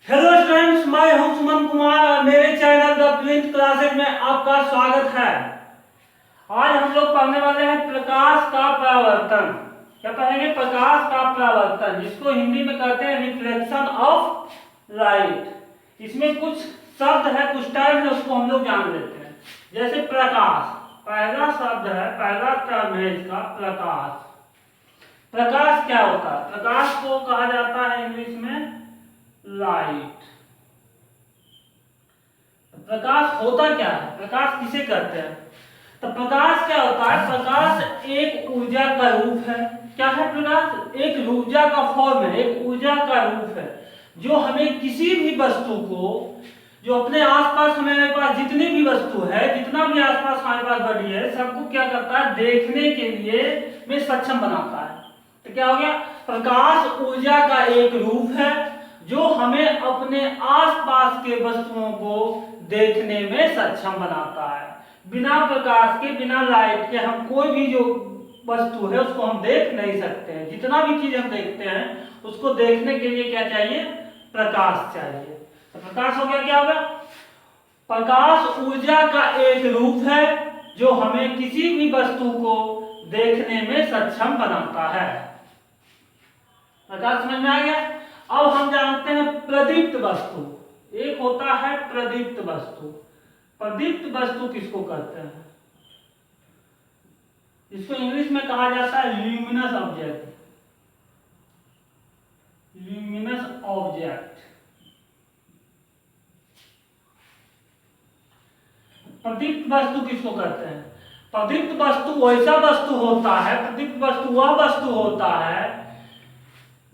Hello students, मैं हूं सुमन कुमार और मेरे चैनल द प्रिंट क्लासेज में आपका स्वागत है। आज हम लोग पढ़ने वाले हैं प्रकाश का परावर्तन। क्या पढ़ेंगे? प्रकाश का परावर्तन, जिसको हिंदी में कहते हैं रिफ्लेक्शन ऑफ लाइट। इसमें कुछ शब्द है, कुछ टर्म है, उसको हम लोग जान लेते हैं। जैसे प्रकाश, पहला शब्द है, पहला टर्म है इसका प्रकाश। प्रकाश क्या होता है? प्रकाश को कहा जाता है इंग्लिश में लाइट। प्रकाश होता क्या है? प्रकाश किसे कहते हैं? तो प्रकाश क्या होता है? प्रकाश एक ऊर्जा का रूप है। क्या है प्रकाश? एक ऊर्जा का फॉर्म है, एक ऊर्जा का रूप है जो हमें किसी भी वस्तु को, जो अपने आसपास हमारे पास जितनी भी वस्तु है, जितना भी आसपास हमारे पास बड़ी है, सबको क्या करता है? देखने के लिए में सक्षम बनाता है। तो क्या हो गया? प्रकाश ऊर्जा का एक रूप है जो हमें अपने आसपास के वस्तुओं को देखने में सक्षम बनाता है। बिना प्रकाश के, बिना लाइट के हम कोई भी जो वस्तु है उसको हम देख नहीं सकते हैं। जितना भी चीज हम देखते हैं उसको देखने के लिए क्या चाहिए? प्रकाश चाहिए। तो प्रकाश हो गया, क्या होगा? प्रकाश ऊर्जा का एक रूप है जो हमें किसी भी वस्तु को देखने में सक्षम बनाता है। प्रकाश समझ में आ गया? अब हम जानते हैं प्रदीप्त वस्तु। एक होता है प्रदीप्त वस्तु। प्रदीप्त वस्तु किसको कहते हैं? इसको इंग्लिश में कहा जाता है ल्यूमिनस ऑब्जेक्ट। Luminous object. प्रदीप्त वस्तु किसको कहते हैं? प्रदीप्त वस्तु वैसा वस्तु होता है, प्रदीप्त वस्तु वह वस्तु होता है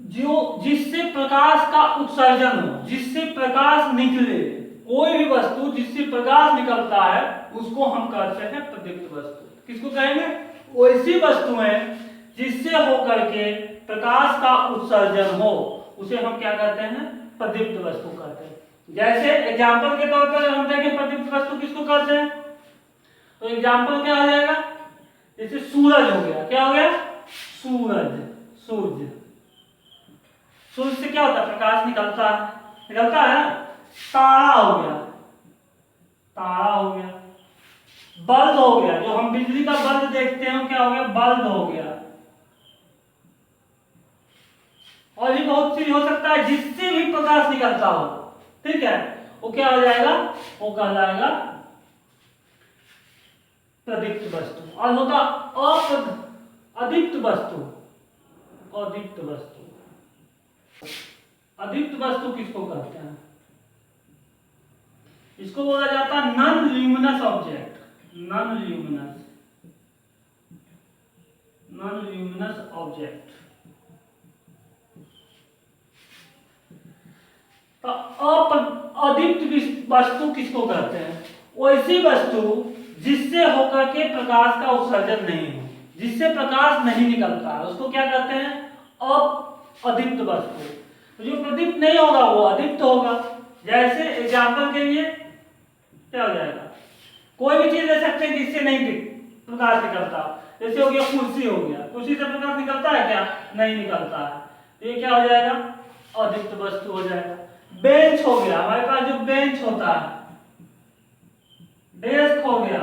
जो जिससे प्रकाश का उत्सर्जन हो, जिससे प्रकाश निकले। कोई भी वस्तु जिससे प्रकाश निकलता है उसको हम कहते हैं प्रदीप्त वस्तु। किसको कहेंगे? वैसी वस्तुएं जिससे होकर के प्रकाश का उत्सर्जन हो, उसे हम क्या कहते हैं? प्रदीप्त वस्तु कहते हैं। जैसे एग्जाम्पल के तौर पर हम देखें प्रदीप्त वस्तु किसको कहते हैं, तो एग्जाम्पल क्या हो जाएगा? जैसे सूरज हो गया। क्या हो गया? सूरज, सूर्य। सूर्य से क्या होता है? प्रकाश निकलता है, निकलता है। तारा हो गया, तारा हो गया। बल्ब हो गया, जो हम बिजली का बल्ब देखते हैं, क्या हो गया? बल्ब हो गया। और भी बहुत चीज हो सकता है जिससे भी प्रकाश निकलता हो, ठीक है, वो क्या हो जाएगा? वो कहलाएगा प्रदीप्त वस्तु। और होगा अदीप्त वस्तु। अदीप्त वस्तु, अदीप्त वस्तु किसको कहते हैं? इसको बोला जाता है non luminous object. Non luminous, non luminous object. अदीप्त वस्तु किसको कहते हैं? वैसी वस्तु जिससे होकर के प्रकाश का उत्सर्जन नहीं हो, जिससे प्रकाश नहीं निकलता है, उसको क्या कहते हैं? अदीप्त वस्तु। तो जो प्रदीप्त नहीं होगा वो अदीप्त होगा। जैसे एग्जाम्पल के लिए क्या हो जाएगा? कोई भी चीज ले सकते हैं जिससे नहीं प्रकाश निकलता। जैसे हो गया कुर्सी, हो गया, कुर्सी से प्रकाश निकलता है क्या? नहीं निकलता है। तो ये क्या हो जाएगा? अदीप्त वस्तु हो जाएगा। बेंच हो गया, हमारे पास जो बेंच होता है, डेस्क हो गया।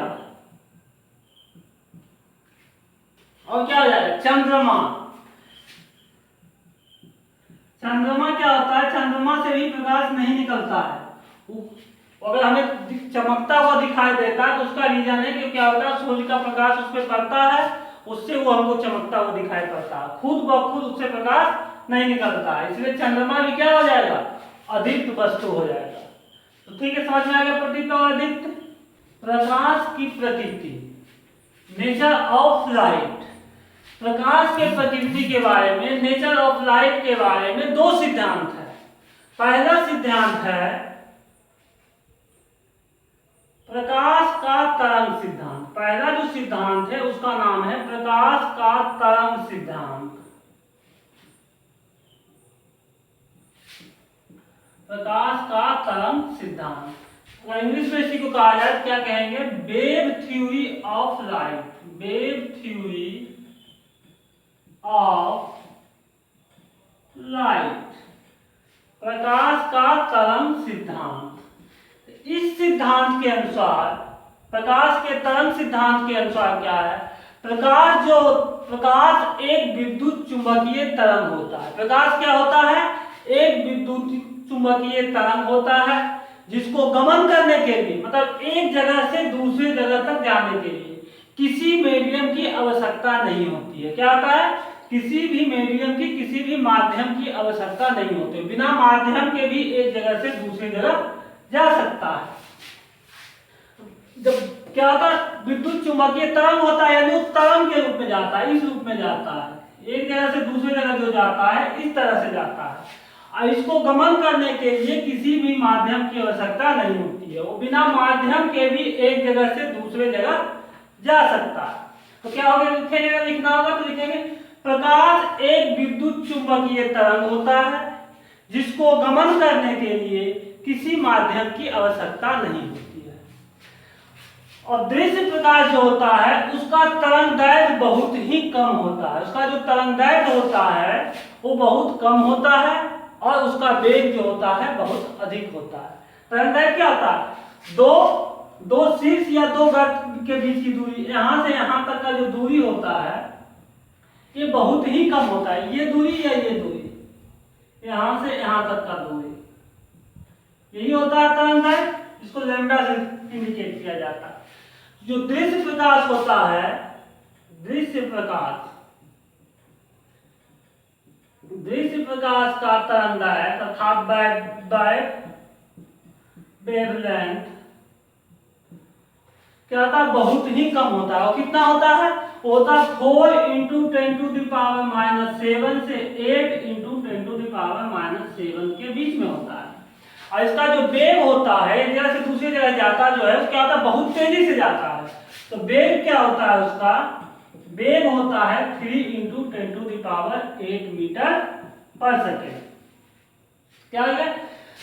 और क्या हो जाएगा? चंद्रमा। चंद्रमा क्या होता है? चंद्रमा से भी प्रकाश नहीं निकलता है। अगर हमें चमकता हुआ दिखाई देता है तो उसका रीजन है कि क्या होता है? सूर्य का प्रकाश उस पर पड़ता है, उससे वो हमको चमकता हुआ दिखाई पड़ता है। खुद ब खुद उससे प्रकाश नहीं निकलता है, इसलिए चंद्रमा भी क्या हो जाएगा? अदीप्त वस्तु हो जाएगा। तो ठीक है, समझ में आ गया प्रदीप्त और अदीप्त। प्रकाश की प्रकृति, नेचर ऑफ लाइट। प्रकाश के प्रकृति के बारे में, नेचर ऑफ लाइट के बारे में दो सिद्धांत है। पहला सिद्धांत है प्रकाश का तरंग सिद्धांत। पहला जो सिद्धांत है उसका नाम है प्रकाश का तरंग सिद्धांत। प्रकाश का तरंग सिद्धांत, इंग्लिश में इसी को कहा जाए, क्या कहेंगे? Wave theory of light. Wave theory of light. प्रकाश का तरंग सिद्धांत। इस सिद्धांत के अनुसार, प्रकाश के तरंग सिद्धांत के अनुसार क्या है, प्रकाश एक विद्युत चुंबकीय तरंग होता है। प्रकाश क्या होता है, एक विद्युत चुंबकीय तरंग होता है जिसको गमन करने के लिए, मतलब एक जगह से दूसरी जगह तक जाने के लिए किसी मीडियम की आवश्यकता नहीं होती है। क्या होता है, किसी भी मीडियम की, किसी भी माध्यम की आवश्यकता नहीं होती, बिना माध्यम के भी एक जगह से दूसरी जगह जा सकता है। जब क्या होता है, विद्युत चुंबकीय तरंग होता है, यानी उस तरंग के रूप में जाता है, इस रूप में जाता है, एक जगह से दूसरी जगह जो जाता है इस तरह से जाता है। और इसको गमन करने के लिए किसी भी माध्यम की आवश्यकता नहीं होती है, वो बिना माध्यम के भी एक जगह से दूसरे जगह जा सकता है। तो क्या होगा, लिखेंगे, लिखना होगा तो लिखेंगे प्रकाश एक विद्युत चुंबकीय तरंग होता है जिसको गमन करने के लिए किसी माध्यम की आवश्यकता नहीं होती है। और दृश्य प्रकाश जो होता है उसका तरंगदैर्घ्य बहुत ही कम होता है, उसका जो तरंगदैर्घ्य होता है वो बहुत कम होता है और उसका वेग जो होता है बहुत अधिक होता है। तरंगदैर्घ्य क्या होता है, दो शीर्ष या दो वृत्त के बीच की दूरी, यहां से यहां तक का जो दूरी होता है ये बहुत ही कम होता है। ये दूरी या ये दूरी, यहां से यहां तक का दूरी, यही होता है तरंगदैर्घ्य, जिसको लैम्डा से इंडिकेट किया जाता है। जो दृश्य प्रकाश होता है, दृश्य प्रकाश का तरंगदैर्घ्य अर्थात वेवलेंथ क्या होता है, बहुत ही कम होता है। और कितना होता है, होता है 4 × 10⁻⁷ से 8 × 10⁻⁷ के बीच में होता है। और इसका जो वेग होता है, एक जगह से दूसरी जगह जाता जो है वो क्या होता है, बहुत तेजी से जाता है। तो वेग क्या होता है, उसका वेग होता है 3 × 10⁸ मीटर/सेकेंड। क्या हो गया,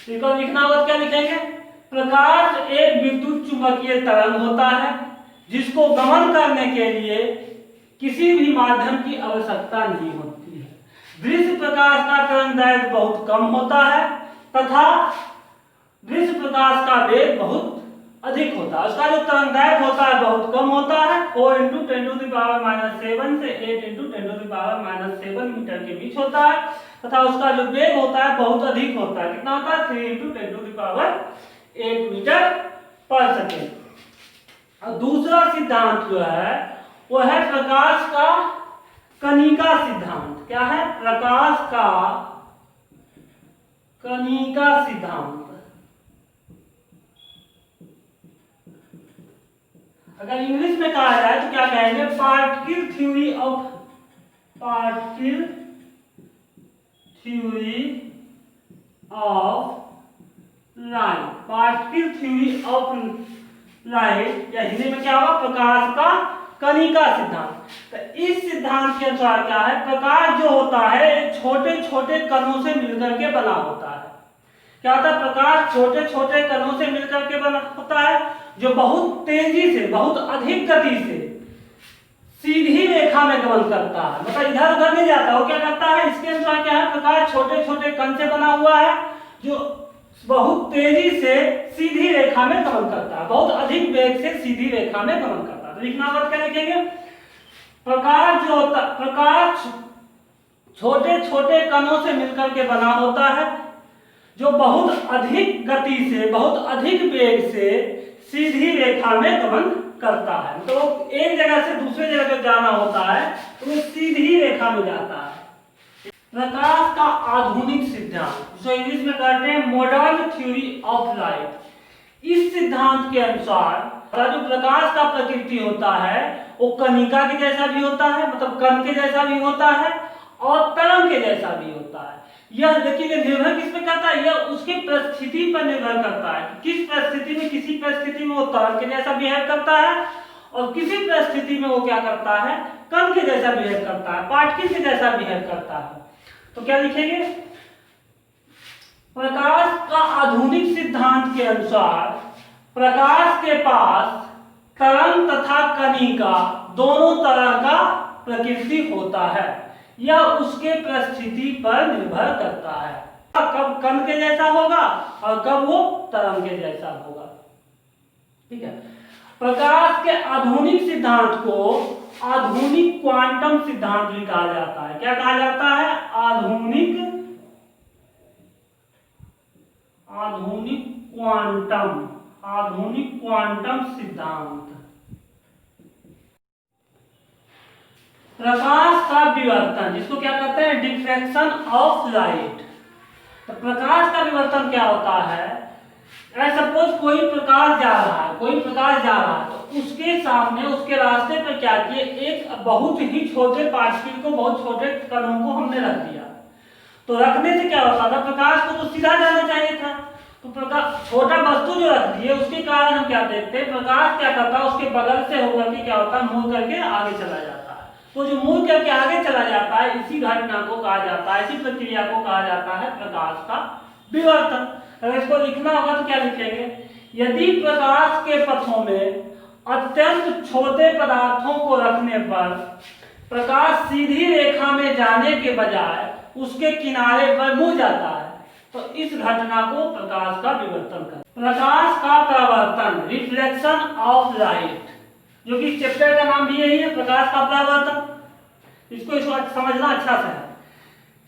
इसको लिखना होगा, क्या लिखेंगे, प्रकाश एक विद्युत चुंबकीय तरंग होता है जिसको गमन करने के लिए किसी भी माध्यम की आवश्यकता नहीं होती है। दृश्य प्रकाश का तरंगदैर्घ्य बहुत कम होता है तथा दृश्य प्रकाश का वेग बहुत अधिक होता है। उसका जो तरंगदैर्घ्य होता है बहुत कम होता है, 4 × 10⁻⁷ से 8 × 10⁻⁷ मीटर के बीच होता है, तथा उसका जो वेग होता है बहुत अधिक होता है। कितना होता है, 3 × 10⁸ मीटर/सेकेंड। और दूसरा सिद्धांत जो है वो है प्रकाश का कणिका सिद्धांत। क्या है, प्रकाश का कणिका सिद्धांत। अगर इंग्लिश में कहा जाए तो क्या कहेंगे, particle theory of light, particle theory of light, या हिंदी में क्या होगा, प्रकाश का कणिका सिद्धांत। तो इस सिद्धांत के अनुसार क्या है, प्रकाश जो होता है छोटे छोटे कणों से मिलकर के बना होता है। क्या होता है, प्रकाश छोटे छोटे कणों से मिलकर के बना होता है जो बहुत तेजी से, बहुत अधिक गति से सीधी रेखा में गमन करता है, मतलब इधर उधर नहीं जाता। वो क्या करता है, इसके अनुसार क्या है, प्रकाश छोटे छोटे कण से बना हुआ है जो बहुत तेजी से सीधी रेखा में गमन करता है, बहुत अधिक वेग से सीधी रेखा में गमन करता है। तो लिखना बात क्या लिखेंगे, प्रकाश छोटे छोटे कणों से मिलकर के बना होता है जो बहुत अधिक गति से, बहुत अधिक वेग से सीधी रेखा में गमन करता है। तो एक जगह से दूसरे जगह पे जाना होता है तो वो सीधी रेखा में जाता है। प्रकाश का आधुनिक सिद्धांत, जो इंग्लिश में कहते हैं मॉडर्न थ्योरी ऑफ लाइट। इस सिद्धांत के अनुसार जो प्रकाश का प्रकृति होता है वो कणिका के जैसा भी होता है, मतलब कण के जैसा भी होता है और तरंग के जैसा भी होता है। यह देखिए निर्भर किस पे करता है, यह उसकी परिस्थिति पर निर्भर करता है। किस परिस्थिति में, किसी परिस्थिति में वो तरंग के जैसा बिहेव करता है और किसी परिस्थिति में वो क्या करता है, कण के जैसा बिहेव करता है, पार्टिकल के जैसा बिहेव करता है। तो क्या लिखेंगे, प्रकाश का आधुनिक सिद्धांत के अनुसार प्रकाश के पास तरंग तथा कणिका दोनों तरह का प्रकृति होता है, यह उसके परिस्थिति पर निर्भर करता है। कब कण के जैसा होगा और कब वो तरंग के जैसा होगा। ठीक है, प्रकाश के आधुनिक सिद्धांत को आधुनिक क्वांटम सिद्धांत भी कहा जाता है। क्या कहा जाता है? आधुनिक क्वांटम सिद्धांत। प्रकाश का विवर्तन, जिसको क्या कहते हैं? Diffraction of light. तो प्रकाश का विवर्तन क्या होता है? सपोज कोई प्रकाश जा रहा है, तो उसके सामने, उसके रास्ते पर क्या किए? एक बहुत ही छोटे पार्टिकल को, बहुत छोटे कणों को हमने रख दिया। तो रखने से क्या होता था? प्रकाश को तो सीधा जाना चाहिए था, तो प्रकाश छोटा वस्तु जो रख दिए, उसके कारण हम क्या देखते हैं? प्रकाश क्या करता है? उसके बगल से होकर के क्या होता है? मूव करके आगे चला जाता है। तो जो मूव करके आगे चला जाता है, इसी घटना को कहा जाता है, इसी प्रक्रिया को कहा जाता है प्रकाश का विवर्तन। अगर इसको लिखना होगा तो क्या लिखेंगे? यदि प्रकाश के पथों में अत्यंत छोटे पदार्थों को रखने पर प्रकाश सीधी रेखा में जाने के बजाय उसके किनारे पर मुड़ जाता है, तो इस घटना को प्रकाश का विवर्तन कहते हैं। प्रकाश का परावर्तन, रिफ्लेक्शन ऑफ लाइट, जो कि चैप्टर का नाम भी यही है, प्रकाश का परावर्तन। इसको समझना अच्छा से है।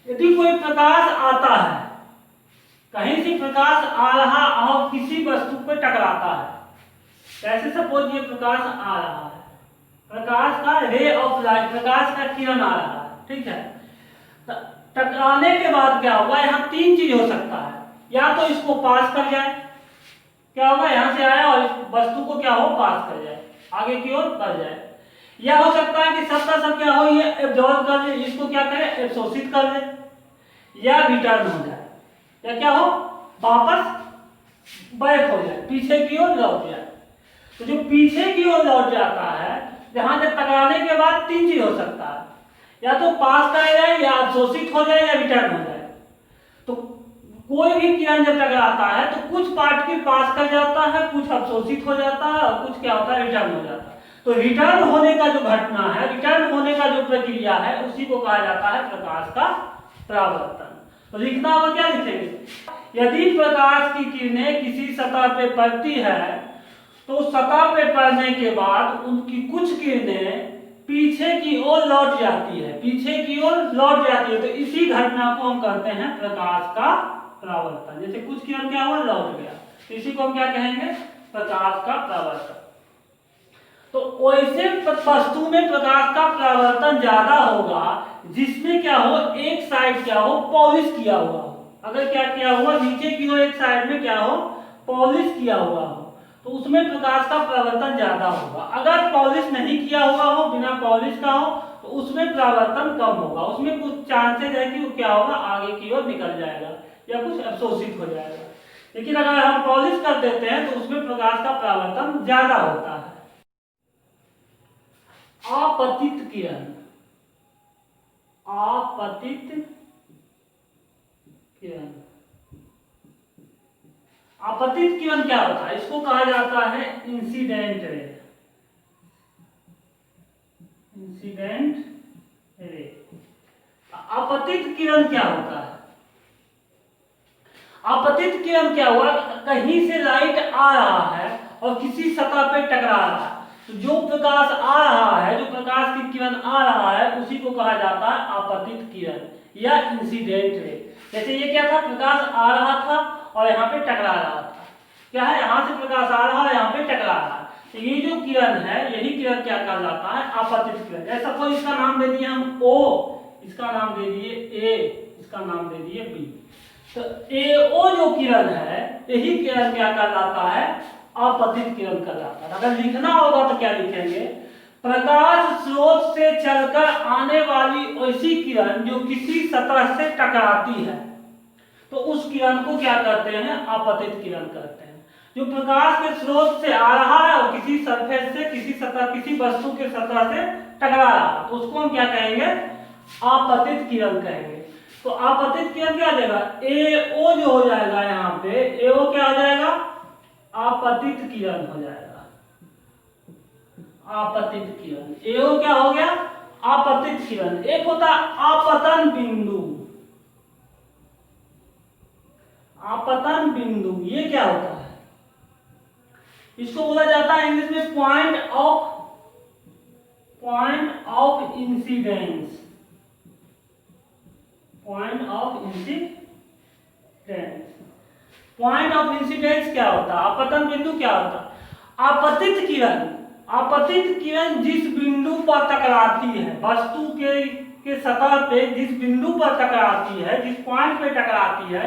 यदि कोई प्रकाश आता है, कहीं से प्रकाश आ रहा और किसी वस्तु पर टकराता है, कैसे? सपोज ये प्रकाश आ रहा है, प्रकाश का रे ऑफ लाइट, प्रकाश का किरण आ रहा है, ठीक है। टकराने के बाद क्या होगा? यहाँ तीन चीज हो सकता है। या तो इसको पास कर जाए, क्या होगा? यहाँ से आया और इस वस्तु को क्या हो? पास कर जाए, आगे की ओर बढ़ जाए। या हो सकता है कि सब का सब क्या हो? ये एब्जॉर्ब कर ले, इसको क्या करे? एब्सोर्सित कर ले, या रिटर्न हो जाए, या क्या हो? वापस बैक हो जाए, पीछे की ओर लौट जाए। तो जो पीछे की ओर लौट जाता है, जहां से टकराने के बाद तीन चीज हो सकता है, या तो पास कर जाए, या अवशोषित हो जाए, या रिटर्न हो जाए। तो कोई भी किरण जब टकराता है तो कुछ पार्ट की पास कर जाता है, कुछ अवशोषित हो जाता है, और कुछ क्या होता है? रिटर्न हो जाता है। तो रिटर्न होने का जो घटना है, रिटर्न होने का जो प्रक्रिया है, उसी को कहा जाता है प्रकाश का परावर्तन। तो लिखना होगा, क्या लिखेंगे? यदि प्रकाश की किरणें किसी सतह पे पड़ती है, तो सतह पे पड़ने के बाद उनकी कुछ किरणें पीछे की ओर लौट जाती है, तो इसी घटना को हम कहते हैं प्रकाश का परावर्तन। जैसे कुछ किरण क्या हुआ? लौट गया, तो इसी को हम क्या कहेंगे? प्रकाश का परावर्तन। तो वैसे वस्तु में प्रकाश का परावर्तन ज्यादा होगा जिसमें क्या हो? एक साइड क्या हो? पॉलिश किया हुआ हो। अगर क्या किया हुआ? नीचे की ओर एक साइड में क्या हो? पॉलिश किया हुआ हो, तो उसमें प्रकाश का परावर्तन ज्यादा होगा। अगर पॉलिश नहीं किया हुआ हो, बिना पॉलिश का हो, तो उसमें परावर्तन कम होगा। उसमें कुछ चांसेस है कि वो क्या होगा? आगे की ओर निकल जाएगा, या कुछ अवशोषित हो जाएगा। लेकिन अगर हम पॉलिश कर देते हैं तो उसमें प्रकाश का परावर्तन ज्यादा होता है। आपतित किरण, आपतित किरण, आपतित किरण क्या होता है? इसको कहा जाता है इंसिडेंट रे। Incident ray. आपतित किरण क्या होता है? आपतित किरण क्या हुआ? कहीं से लाइट आ रहा है और किसी सतह पे टकरा रहा है, तो जो प्रकाश आ रहा है, जो प्रकाश की किरण आ रहा है, उसी को कहा जाता है आपतित किरण या इंसिडेंट रे। जैसे ये क्या था? प्रकाश आ रहा था और यहाँ पे टकरा रहा था। क्या है? यहाँ से प्रकाश आ रहा है, यहाँ पे टकरा रहा है। तो ये जो किरण है, यही किरण क्या कहा जाता है? आपतित किरण। जैसा कोई इसका नाम दे दिए हम O, इसका नाम दे दिए A, इसका नाम दे दिए B। तो AO जो किरण है, यही किरण क्या कहलाता है? आपतित किरण कहलाता है। अगर लिखना होगा तो क्या लिखेंगे? प्रकाश स्रोत से चलकर आने वाली ऐसी किरण जो किसी सतह से टकराती है, तो उस किरण को क्या कहते हैं? आपतित किरण कहते हैं। जो प्रकाश के स्रोत से आ रहा है और किसी सरफेस से, किसी सतह, किसी वस्तु के सतह से टकरा रहा है, तो उसको हम क्या कहेंगे? आपतित किरण कहेंगे। तो आपतित किरण क्या हो जाएगा? AO जो हो जाएगा, यहाँ पे AO क्या हो जाएगा? आपतित किरण हो जाएगा। आपतित किरण, AO क्या हो गया? आपतित किरण। एक होता आपतन बिंदु, आपतन बिंदु, ये क्या होता है? इसको बोला जाता है इंग्लिश में point of incidence. Point of incidence, point of incidence क्या होता है? आपतन बिंदु क्या होता है? आपतित किरण जिस बिंदु पर टकराती है, वस्तु के सतह पे जिस बिंदु पर टकराती है, जिस पॉइंट पे टकराती है,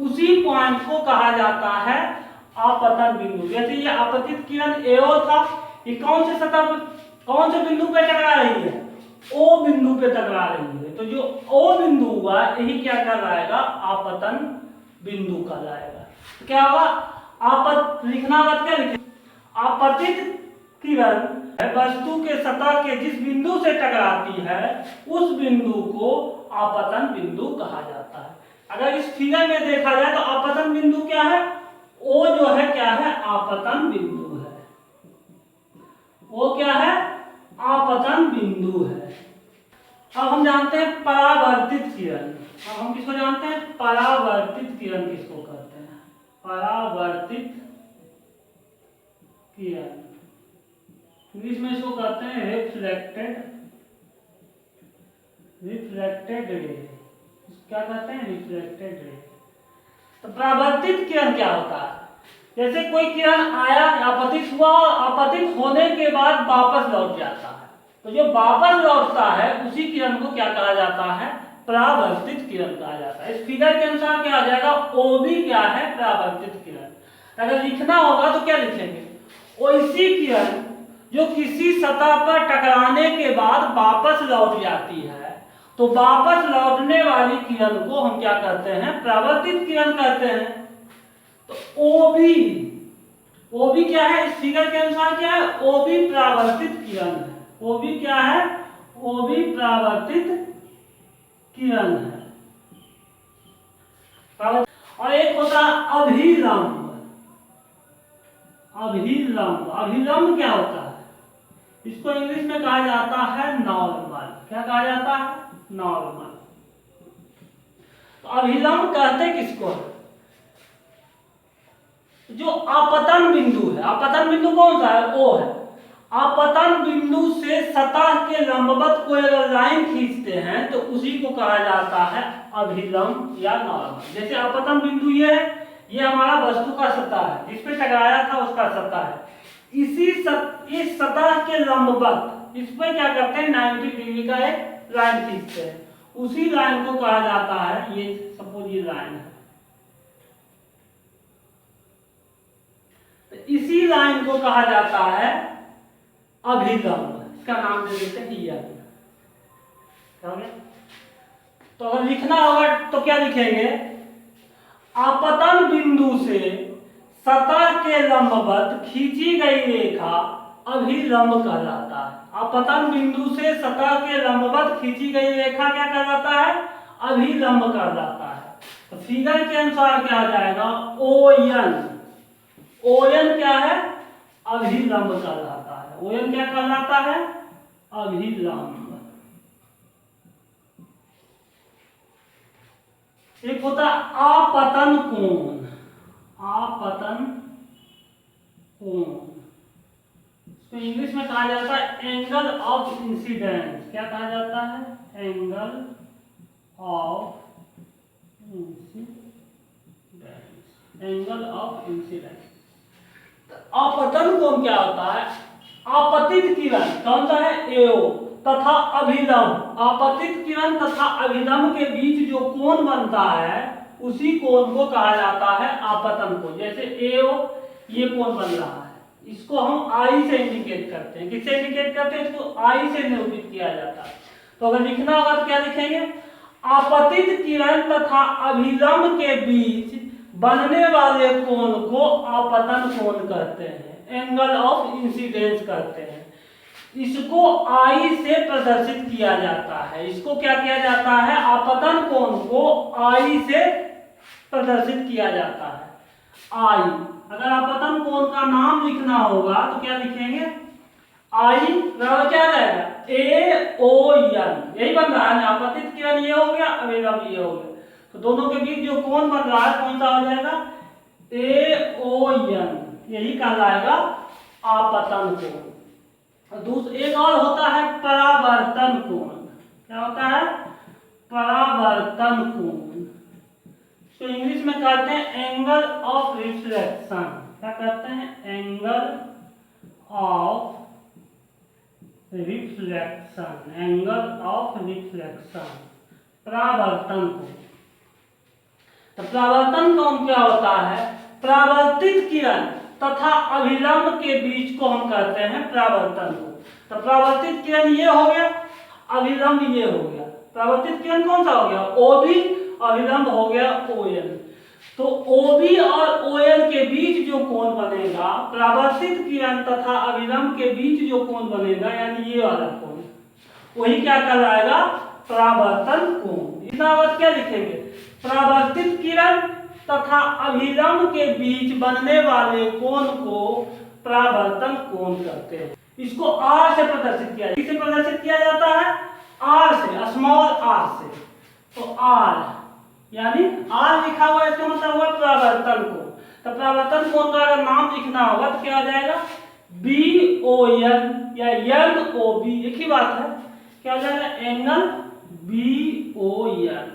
उसी पॉइंट को कहा जाता है आपतन बिंदु। जैसे ये आपतित किरण एओ था, ये कौन से सतह पर, कौन से बिंदु पे टकरा रही है? ओ बिंदु पे टकरा रही है। तो जो ओ बिंदु हुआ यही क्या कहलाएगा? आपतन बिंदु कहलाएगा। तो क्या होगा? लिखना मत, क्या लिखे? आपतित किरण वस्तु के सतह के जिस बिंदु से टकराती है, उस बिंदु को आपतन बिंदु कहा जाता है। अगर इस फिगर में देखा जाए तो आपतन बिंदु क्या है? ओ जो है क्या है? आपतन बिंदु है। वो क्या है? आपतन बिंदु है। अब हम जानते हैं परावर्तित किरण। अब हम किसको जानते हैं? परावर्तित किरण किसको कहते हैं? परावर्तित किरण, इंग्लिश में इसको कहते हैं रिफ्लेक्टेड रे। क्या कहते हैं? Reflected ray. तो परावर्तित किरण क्या होता है? जैसे कोई किरण आया, आपतित हुआ, आपतित होने के बाद वापस लौट जाता है, तो जो वापस लौटता है उसी किरण को क्या कहा जाता है? परावर्तित किरण कहा जाता है। इस फिगर के अनुसार क्या आ जाएगा? ओ भी क्या है? परावर्तित किरण। अगर लिखना होगा तो क्या लिखेंगे? वैसी किरण जो किसी सतह पर टकराने के बाद वापस लौट जाती है, तो वापस लौटने वाली किरण को हम क्या कहते हैं? परावर्तित किरण कहते हैं। तो ओ भी क्या है? इस फिगर के अनुसार क्या है? ओ भी परावर्तित किरण है। ओ भी क्या है? ओ भी परावर्तित किरण है। और एक होता है अभिलंब। अभिलंब क्या होता है? इसको इंग्लिश में कहा जाता है नॉर्मल। क्या कहा जाता है? नॉर्मल। तो अभिलंब कहते किसको है? जो आपतन बिंदु है। आपतन बिंदु कौन सा है? ओ है। आपतन बिंदु से सतह के लंबवत कोई अगर लाइन खींचते हैं तो उसी को कहा जाता है अभिलंब या नॉर्मल। जैसे आपतन बिंदु ये है, ये हमारा वस्तु का सतह है, जिस पे टकराया था उसका सतह है। इस सतह के लंबवत इस पे क्या करते हैं? 90 डिग्री का एक लाइन खींचते हैं, उसी लाइन को कहा जाता है, ये सपोज ये लाइन है, तो इसी लाइन को कहा जाता है अभिलंब। इसका नाम दे देते हैं यह। तो अगर लिखना होगा तो क्या लिखेंगे? आपतन बिंदु से सतह के लंबवत खींची गई रेखा अभिलंब कहलाता है। आपतन बिंदु से सतह के लंबवत खींची गई रेखा क्या कहलाता है? अभिलंब कहलाता है। तो फिगर के अनुसार क्या आ जाएगा? ओएन क्या है? अभिलंब कहलाता है। ओएन क्या कहलाता है? अभिलंब। एक होता है आपतन कोण। आपतन कोण, इसको इंग्लिश में कहा जाता है एंगल ऑफ इंसिडेंस। क्या कहा जाता है? Angle of incidence. Angle of incidence. आपतन कोण क्या होता है? आपतित किरण कौन सा है? एओ तथा अभिलंब। आपतित किरण तथा अभिलंब के बीच जो कोण बनता है उसी कोण को कहा जाता है आपतन कोण। जैसे एओ ये कोण बन रहा है, इसको हम आई से इंडिकेट करते हैं। किससे इंडिकेट करते हैं? इसको आई से निरूपित किया जाता है। तो अगर लिखना होगा तो क्या लिखेंगे? आपतित किरण तथा अभिलंब के बीच बनने वाले कोण को आपतन कोण कहते हैं, एंगल ऑफ इंसिडेंस कहते हैं। इसको आई से प्रदर्शित किया जाता है। इसको क्या किया जाता है? आपतन कोण को आई से प्रदर्शित किया जाता है। आई, अगर आपतन कोण का नाम लिखना होगा तो क्या लिखेंगे? आई बराबर क्या रहेगा? ए ओ एन। यही बन रहा है ना, आपतित किरण ये हो गया, अभिलंब ये हो गया। तो दोनों के बीच जो कोण बन रहा है कौन सा हो जाएगा, AON, यही कहलाएगा आपतन कोण। एक और होता है परावर्तन कोण। क्या होता है, परावर्तन कोण, तो इंग्लिश में कहते हैं एंगल ऑफ रिफ्लेक्शन। क्या कहते हैं, angle of reflection, angle of reflection, परावर्तन कोण। तो परावर्तन कोण क्या होता है, परावर्तित किरण तथा अभिलंब के बीच को हम कहते हैं परावर्तन कोण। तो परावर्तित किरण ये हो गया, अभिलंब ये हो गया। परावर्तित किरण कौन सा हो गया, OB, अभिलंब हो गया ON। तो OB और ON के बीच जो कोण बनेगा, परावर्तित किरण तथा अभिलंब के बीच जो कोण बनेगा, यानी ये वाला कोण, वही क्या कहलाएगा, परावर्तन कोण। इतना बात क्या लिखेंगे, परावर्तित किरण तथा अभिलंब के बीच बनने वाले कोण को परावर्तन कोण कहते हैं। इसको R से प्रदर्शित किया, किससे प्रदर्शित किया जाता है, R से, स्मॉल r से। तो R यानी R लिखा हुआ है, इसका मतलब हुआ परावर्तन कोण। तो परावर्तन कोण का अगर नाम लिखना होगा तो क्या आ जाएगा, BON या NOB, एक ही बात है। क्या आ जाएगा, एंगल BON।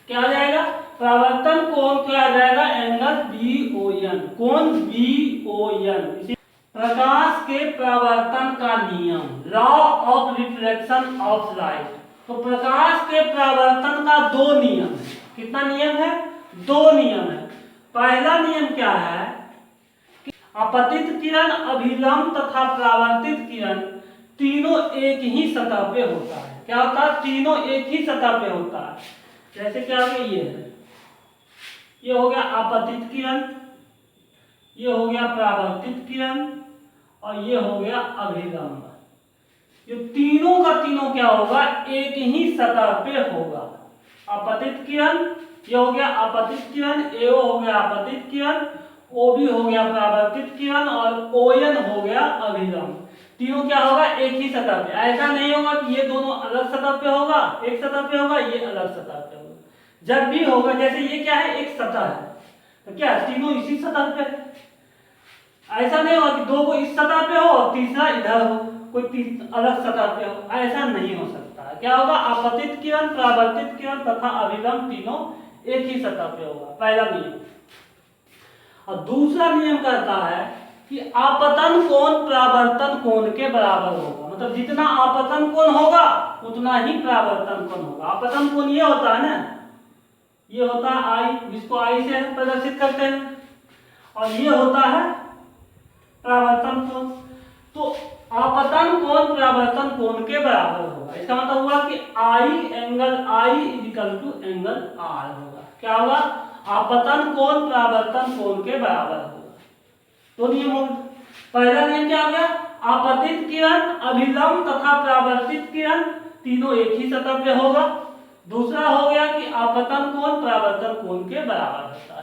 क्या आ जाएगा, परावर्तन कोण क्या आ जाएगा, एंगल BON, कोण BON। प्रकाश के परावर्तन का नियम, law of reflection of light. तो प्रकाश के परावर्तन का दो नियम है। कितना नियम है, दो नियम है। पहला नियम क्या है कि आपतित किरण, अभिलंब तथा परावर्तित किरण तीनों एक ही सतह पे होता है। क्या होता है, तीनों एक ही सतह पे होता है। जैसे क्या हो गया, ये है, ये हो गया आपतित किरण, ये हो गया परावर्तित किरण, और ये हो गया अभिलंब। ये तीनों का तीनों क्या होगा, एक ही सतह पे होगा। आपतित किरण, ये हो गया आपतित किरण, AO हो गया आपतित किरण, OB हो गया परावर्तित किरण, और ON हो गया अभिलंब। तीनों क्या होगा, एक ही सतह पे। ऐसा नहीं होगा कि ये दोनों अलग सतह पे होगा, एक सतह पे होगा, ये अलग सतह पे होगा। जब भी होगा, जैसे ये क्या है, एक सतह है, तो क्या तीनों इसी सतह पे है। ऐसा नहीं होगा कि दो को इस सतह पे हो और तीसरा इधर हो, कोई अलग सतह पे हो, ऐसा नहीं हो सकता। क्या होगा, आपतित किरण, परावर्तित किरण तथा अभिलंब तीनों एक ही सतह पे होगा, पहला नियम। और दूसरा नियम कहता है कि आपतन कोण परावर्तन कोण के बराबर होगा। मतलब जितना आपतन कोण होगा उतना ही परावर्तन कोण होगा। आपतन कोण ये होता है ना, ये होता है I, जिसको I से प्रदर्शित करते हैं, और ये होता है परावर्तन कोण। तो आपतन कोण परावर्तन कोण के बराबर होगा। इसका मतलब हुआ कि I angle I equal to angle R होगा। क्या होगा, आपतन कोण परावर्तन कोण के बराबर होगा। तो नियम हो, पहला नियम क्या हो गया, आपतित किरण, अभिलंब तथा परावर्तित किरण तीनों एक ही सतह पे होगा। दूसरा हो गया कि आपतन कोण परावर्तन कोण के बराबर होता है।